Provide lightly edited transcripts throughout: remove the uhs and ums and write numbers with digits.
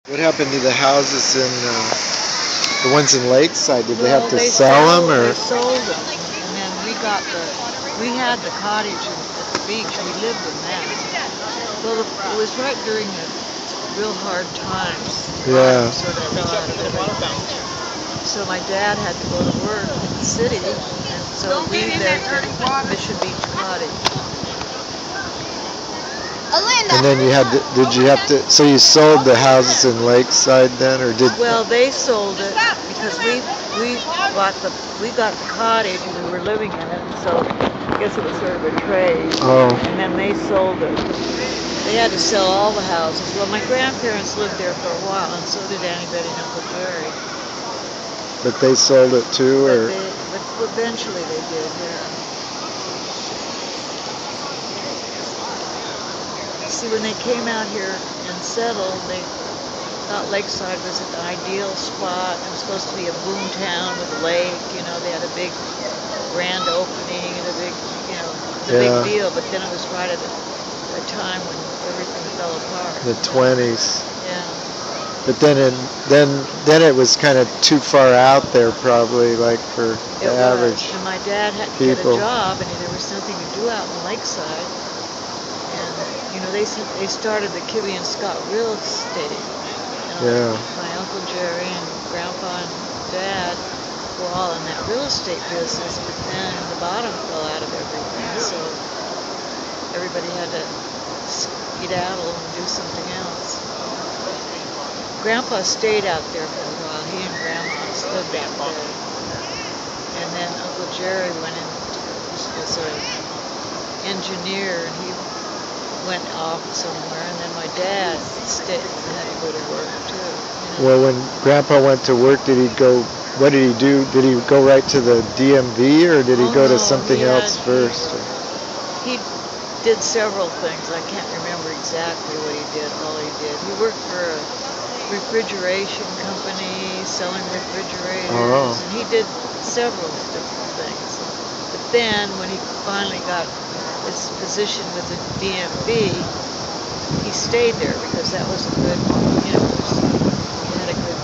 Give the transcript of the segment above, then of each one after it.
What happened to the houses in the ones in Lakeside? Did they have Well, to sell them they or? sold them, and then we had the cottage at the beach. We lived in that. Well, it was right during the real hard times. The bottom Yeah. sort of fell out of everything. So my dad had to go to work in the city, and so we lived in Mission Beach Cottage. And then did you have to, so you sold the houses in Lakeside then, or did? Well, they sold it because we got the cottage and we were living in it, so I guess it was sort of a trade. Oh, And then they sold it. They had to sell all the houses. Well, my grandparents lived there for a while, and so did Annie, Betty, and Uncle Jerry. but they sold it too, or? But eventually they did, yeah. See, when they came out here and settled, they thought Lakeside was an ideal spot. It was supposed to be a boom town with a lake. They had a big grand opening and a big, it was a big Yeah, deal. But then it was right at a time when everything fell apart. the 20s. Yeah. But then it was kind of too far out there, probably, like for It the was. average And my dad had to get a people. job, and there was nothing to do out in Lakeside. And they started the Kibby and Scott real estate. Yeah. My Uncle Jerry and Grandpa and Dad were all in that real estate business, but then the bottom fell out of everything, so everybody had to skedaddle and do something else. Grandpa stayed out there for a while. He and Grandma lived out there. And then Uncle Jerry went in as an engineer, and he went off somewhere. And then my dad had to go to work too. Well, when Grandpa went to work, what did he do? Did he go right to the DMV, or did he Oh go to no, something else first? he did several things. I can't remember exactly what he did. All he did. He worked for a refrigeration company selling refrigerators, Oh. and he did several different things. But then when he finally got his position with the DMV, he stayed there because that was a good, he had a good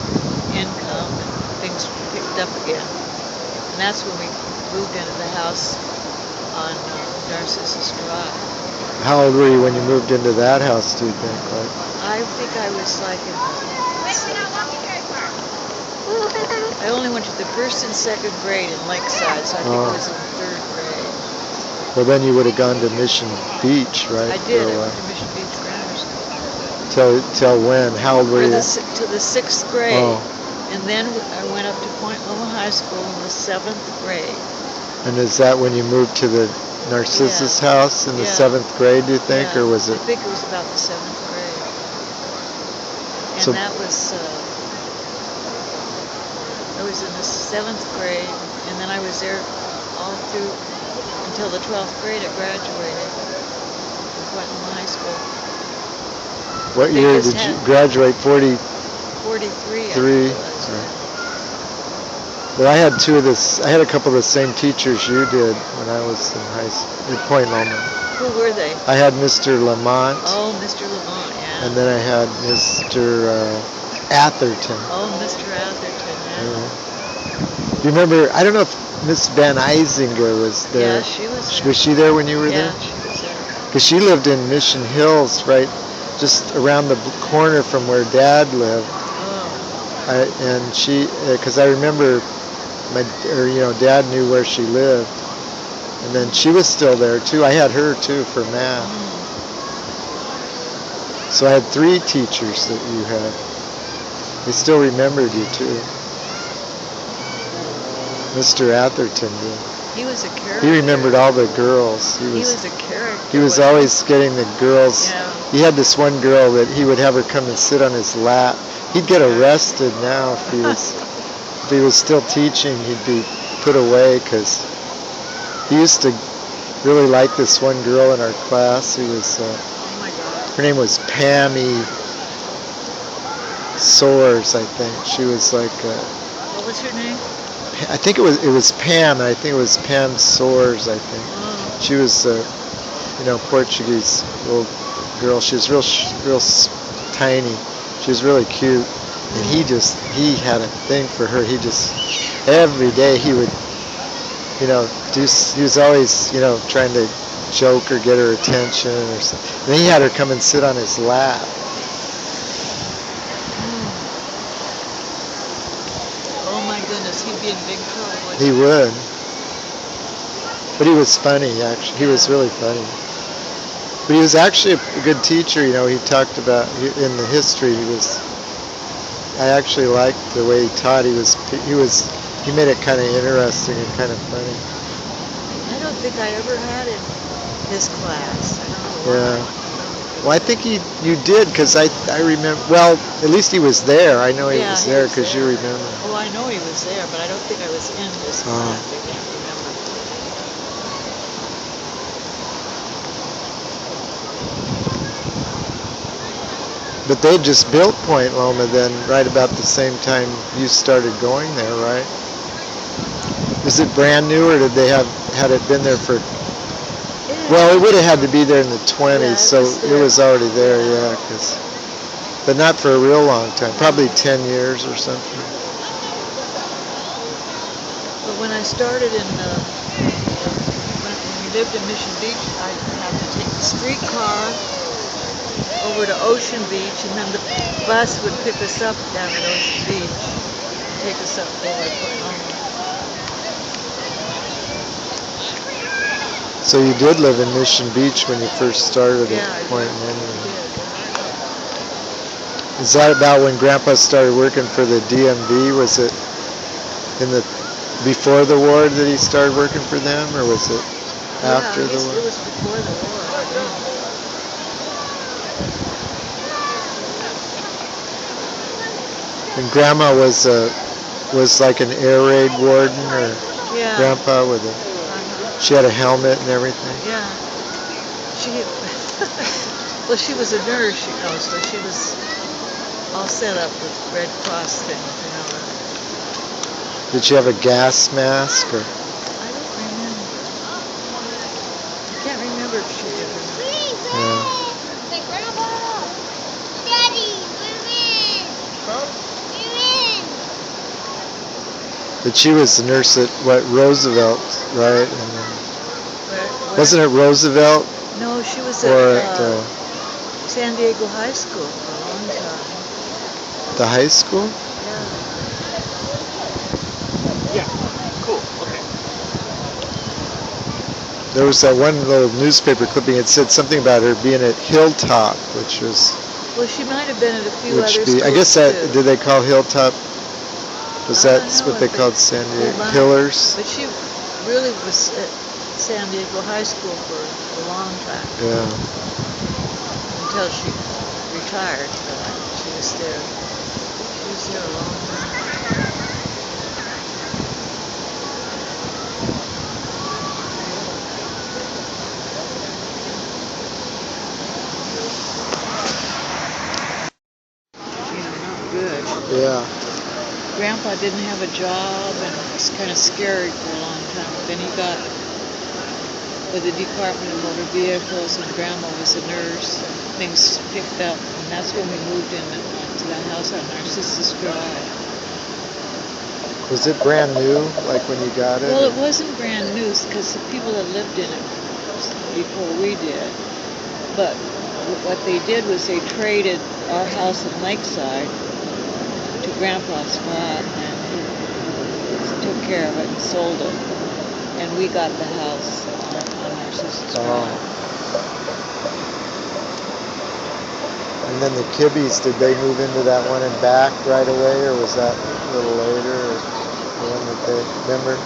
income and things picked up again. And that's when we moved into the house on Narcissus Drive. How old were you when you moved into that house, do you think? Like? I think I was like I only went to the first and second grade in Lakeside, so I think I was in third grade. Well, then you would have gone to Mission Beach, right? I did. I went to Mission Beach Grammar School. Till when? How old were you? To the sixth grade. Oh. And then I went up to Point Loma High School in the seventh grade. And is that when you moved to the Narcissus house in the seventh grade, do you think, or was it? I think it was about the seventh grade. And So, that was, I was in the seventh grade, and then I was there all through until the 12th grade. I graduated from Point Loma High School. What year did you graduate? 43. 43. Well, I had a couple of the same teachers you did when I was in high school at Point Loma. Who were they? I had Mr. Lamont. Oh, Mr. Lamont, yeah. And then I had Mr. Atherton. Oh, Mr. Atherton, yeah. You remember? I don't know if Miss Van Isinger was there. Yeah, she was there. Was she there when you were there? Yeah, she was there. Because she lived in Mission Hills, right, just around the corner from where Dad lived. Oh. Because I remember Dad knew where she lived, and then she was still there too. I had her too for math. So I had 3 teachers that you had. They still remembered you too. Mr. Atherton did. He was a character. He remembered all the girls. He was a character. He was always getting the girls. Yeah. He had this one girl that he would have her come and sit on his lap. He'd get arrested now if he was still teaching. He'd be put away because he used to really like this one girl in our class who was. Oh my God. Her name was Pammy Soares, I think. She was like. What was her name? I think it was Pam, and I think it was Pam Soares, I think. Oh. She was Portuguese little girl. She was real tiny. She She was really cute, and he had a thing for her. He just every day he would, he was always, trying to joke or get her attention or something. And then he had her come and sit on his lap. Oh my goodness, he'd be in big trouble. He would. But he was funny, actually. He was really funny. But he was actually a good teacher. He talked about in the history. I actually liked the way he taught. He made it kind of interesting and kind of funny. I don't think I ever had his class. I don't know why. Yeah. Well, I think you did, because I remember. Well, at least he was there. I know he was there because you remember. Oh, I know he was there, but I don't think I was in his class. I can't remember. But they just built Point Loma then, right about the same time you started going there, right? Is it brand new, or had it been there for? Well, it would have had to be there in the 20s, so it was already there, yeah. But not for a real long time, probably 10 years or something. But when I started when we lived in Mission Beach, I had to take the streetcar over to Ocean Beach, and then the bus would pick us up down at Ocean Beach, take us up over to Point Loma. So you did live in Mission Beach when you first started at Point Loma. Is that about when Grandpa started working for the DMV? Was it before the war that he started working for them, or was it after the war? It was before the war. And Grandma was like an air raid warden, or Grandpa with she had a helmet and everything. Yeah. She was a nurse, so she was all set up with Red Cross things, Did she have a gas mask, or? I don't remember. I can't remember if she did or not. Yeah. But she was the nurse at Roosevelt, right? Wasn't it Roosevelt? No, she was at San Diego High School for a long time. The high school? Yeah. Cool. Okay. There was that one little newspaper clipping. It said something about her being at Hilltop, which was. Well, she might have been at a few other schools. I guess too. Did they call Hilltop? Was that what they called San Diego Hillers? But she really was at San Diego High School for a long time. Yeah. Until she retired, but she was there. She was there a long time. Not good. Yeah. Grandpa didn't have a job, and it was kind of scary for a long time. Then he got with the Department of Motor Vehicles, and Grandma was a nurse, and things picked up, and that's when we moved in to the house on Narcissus Drive. Was it brand new, like when you got it? Well, it wasn't brand new, because the people that lived in it before we did. But what they did was they traded our house in Lakeside to Grandpa's spot, and he took care of it and sold it. And we got the house on Narcissus Drive. And then the Kibbies, did they move into that one and back right away, or was that a little later? Or the one that they remember?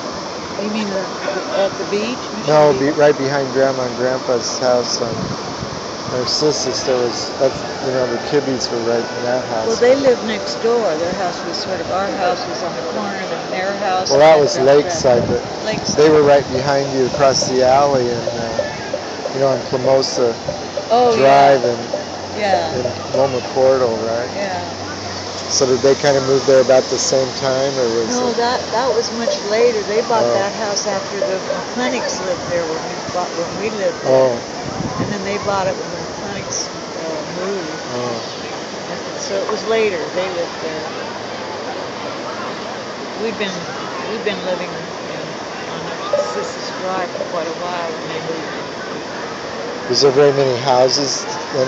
You mean at the beach? No, right behind Grandma and Grandpa's house on Narcissus. The Kibbies were right in that house. Well, they lived next door. Their house was our house was on the corner, then their house. Well, that was Lakeside, but Lakeside. They were right behind you across the alley, and on Plamosa Drive and Loma Portal, right? Yeah. So did they kind of move there about the same time, or was No, it? that was much later. They bought that house after the McClinics lived there when we lived there. Oh. And then they bought it when the McClinics moved. Oh. I could So it was later. They lived there. We'd been living on Narcissus Drive for quite a while when they moved. Was there very many houses in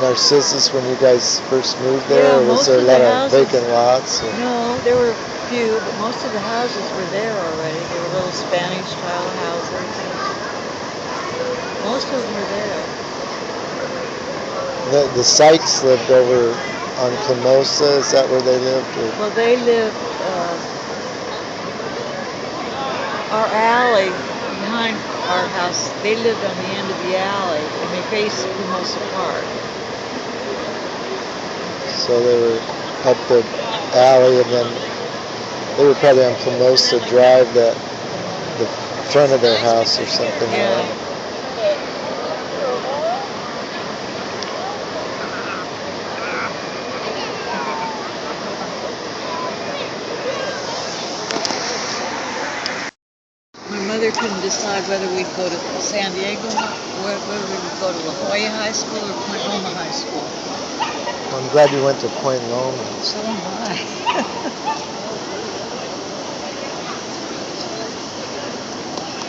Narcissus when you guys first moved there, Yeah, or was most there a of lot the of houses. vacant lots? Or? No, there were a few, but most of the houses were there already. They were little Spanish style houses. Most of them were there. The Sykes lived over on Clamosa. Is that where they lived? Or? Well, they lived, our alley behind our house, they lived on the end of the alley, and they faced Clamosa Park. So they were up the alley, and then they were probably on Clamosa Drive, that the front of their house or something. Yeah. Like. My mother couldn't decide whether we'd go to San Diego, whether we'd go to La Jolla High School or Point Loma High School. Well, I'm glad you went to Point Loma. So am I.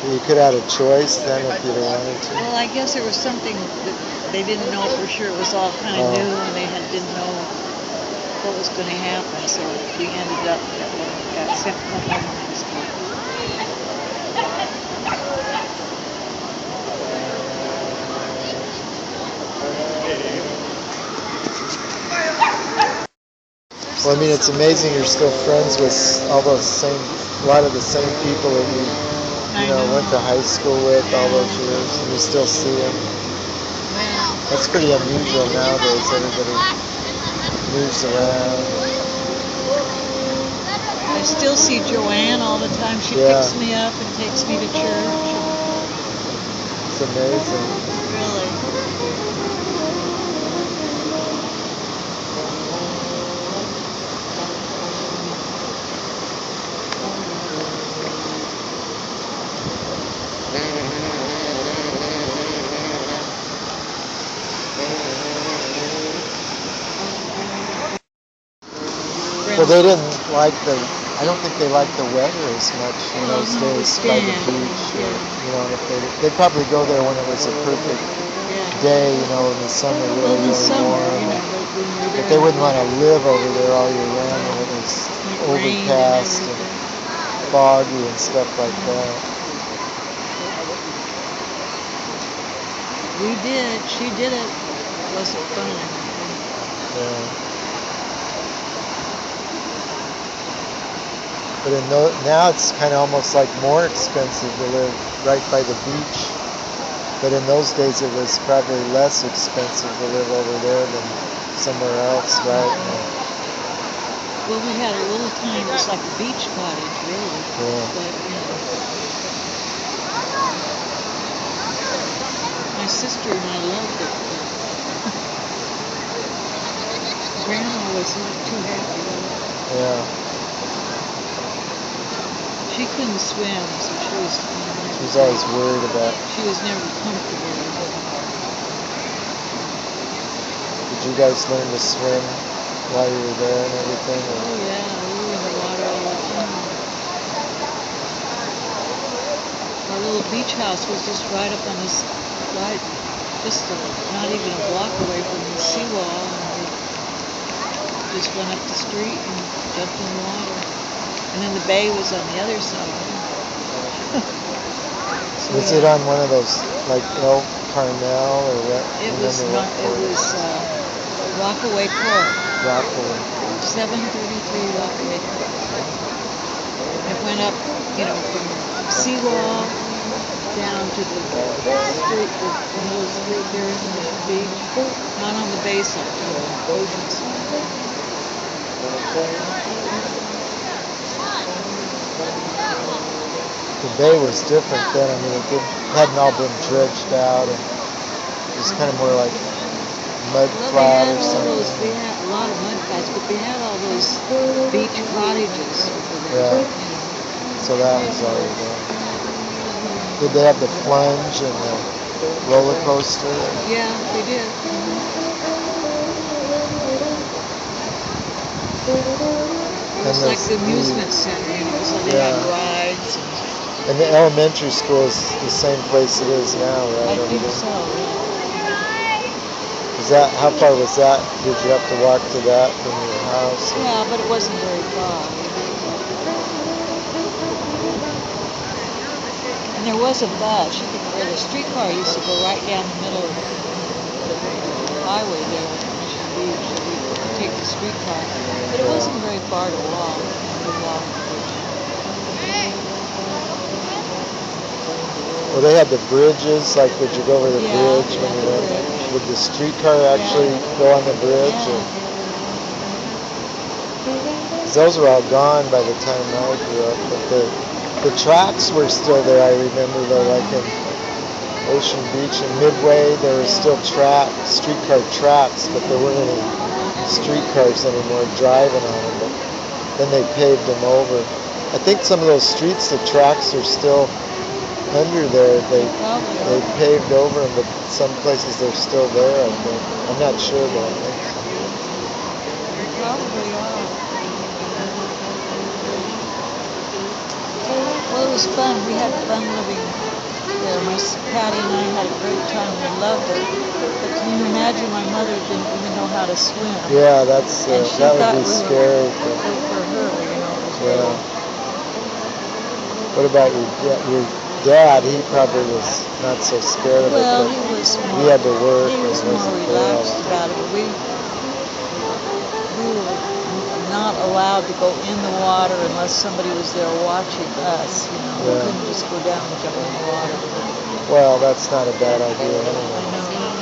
You could have had a choice then if you'd wanted to. Well, I guess there was something that they didn't know for sure. It was all kind of new, and they didn't know what was going to happen. So we ended up got sent to Point Loma High School. Well, I mean, it's amazing you're still friends with a lot of the same people that you know, went to high school with all those years, and you still see them. Yeah. That's pretty unusual nowadays. Everybody moves around. I still see Joanne all the time. She picks me up and takes me to church. It's amazing. Really. Well, they didn't like I don't think they liked the weather as much in those days by the beach. Or, you know, if they'd probably go there when it was a perfect day, you know, in the summer, really warm. But they wouldn't want to live over there all year round when it was overcast and foggy and stuff like that. We did. She did it. It wasn't fun. Yeah. But now it's kind of almost like more expensive to live right by the beach. But in those days it was probably less expensive to live over there than somewhere else, right? Well, we had a little tiny, it was like a beach cottage, really. Yeah. But, you know, my sister and I loved it. Grandma was not too happy with it. Yeah. She couldn't swim, so she was. She was always worried about. She was never comfortable with it. Did you guys learn to swim while you were there and everything? Or? Oh yeah, we were in the water all the time. Our little beach house was just right up on this, not even a block away from the seawall, and we just went up the street and jumped in the water. And then the bay was on the other side. So was it on one of those, like El Carmel or what? It was not. It was Rockaway Court. Rockaway. 733 Rockaway Court. It went up, you know, from the seawall down to the street, the little street there in the beach. Not on the bay side, on the ocean side. The bay was different then. I mean, it hadn't all been dredged out, and it was kind of more like mud flat or something. They had a lot of mud flats, but they had all those beach cottages over Yeah. there. So that was already there. Did they have the plunge and the roller coaster? Yeah, they did. It was like the amusement center, you know, so they had Yeah. rides and And the elementary school is the same place it is now, right? I over think there? so, yeah. Is that, how far was that? Did you have to walk to that from your house? Or? Yeah, but it wasn't very far. And there was a bus, or the streetcar used to go right down the middle of the highway there at Mission Beach. We'd take the streetcar, but it wasn't very far to walk. We walked. Well, they had the bridges, like did you go over the Yeah, bridge when yeah, you the went? bridge. Would the streetcar actually Yeah. go on the bridge? Yeah. Or? 'Cause those were all gone by the time I grew up, but the tracks were still there. I remember though, like in Ocean Beach and Midway, there were still streetcar tracks, but there weren't any streetcars anymore driving on them. But then they paved them over. I think some of those streets, the tracks are still under there. They paved over them, but some places they're still there. I think. I'm not sure, but I think so. Probably are. Well, it was fun. We had fun living there. Patty and I had a great time. We loved it. But can you imagine? My mother didn't even know how to swim. Yeah, that's And she that would thought be we scary. were for her. You know, it was Yeah. really. What about your dad? He probably was not so scared of it, Well, but he was he more. had to work He and was more wasn't there all relaxed the about time. it. But we were not allowed to go in the water unless somebody was there watching us. You know, we couldn't just go down and jump in the water. Well, that's not a bad idea I anyway. know.